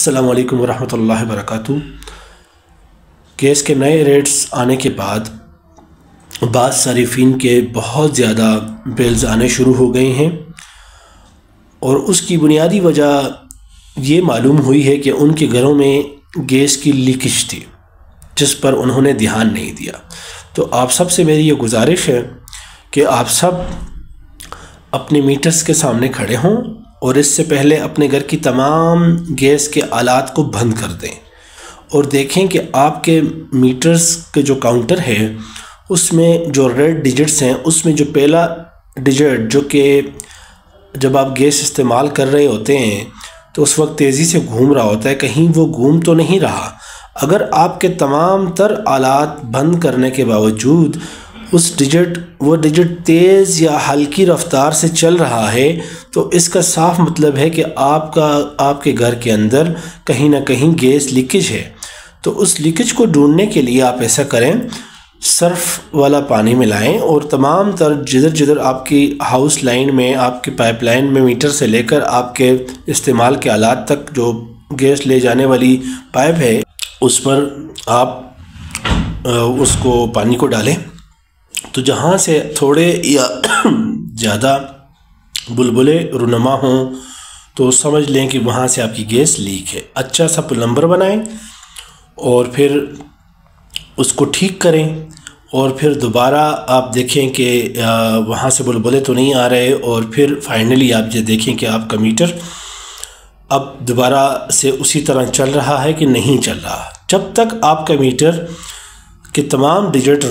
अस्सलामु अलैकुम वरहमतुल्लाहि वबरकातुहू। गैस के नए रेट्स आने के बाद बाद सारिफिन के बहुत ज़्यादा बिल्स आने शुरू हो गए हैं और उसकी बुनियादी वजह ये मालूम हुई है कि उनके घरों में गैस की लीकेज थी जिस पर उन्होंने ध्यान नहीं दिया। तो आप सब से मेरी ये गुजारिश है कि आप सब अपने मीटर्स के सामने खड़े हों और इससे पहले अपने घर की तमाम गैस के आलात को बंद कर दें और देखें कि आपके मीटर्स के जो काउंटर है उसमें जो रेड डिजिट्स हैं उसमें जो पहला डिजिट जो कि जब आप गैस इस्तेमाल कर रहे होते हैं तो उस वक्त तेज़ी से घूम रहा होता है, कहीं वो घूम तो नहीं रहा। अगर आपके तमाम तर आलात बंद करने के बावजूद वो डिजिट तेज़ या हल्की रफ्तार से चल रहा है तो इसका साफ मतलब है कि आपके घर के अंदर कहीं ना कहीं गैस लीकेज है। तो उस लीकेज को ढूंढने के लिए आप ऐसा करें, सर्फ वाला पानी मिलाएं और तमाम तर जिधर आपकी हाउस लाइन में, आपकी पाइपलाइन में, मीटर से लेकर आपके इस्तेमाल के आलात तक जो गैस ले जाने वाली पाइप है उस पर आप उसको पानी को डालें। तो जहाँ से थोड़े या ज़्यादा बुलबुले रुनमा हों तो समझ लें कि वहाँ से आपकी गैस लीक है। अच्छा सा प्लम्बर बनाएं और फिर उसको ठीक करें और फिर दोबारा आप देखें कि वहाँ से बुलबुले तो नहीं आ रहे और फिर फाइनली आप ये देखें कि आपका मीटर अब दोबारा से उसी तरह चल रहा है कि नहीं चल रहा। जब तक आपका मीटर के तमाम डिजिट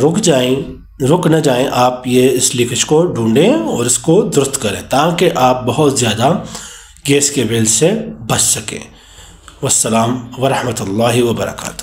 रुक न जाएं, आप ये इस लीकेज को ढूंढें और इसको दुरुस्त करें ताकि आप बहुत ज़्यादा गैस के बिल से बच सकें। वस्सलाम वरहमतुल्लाहि वबरकातुहू।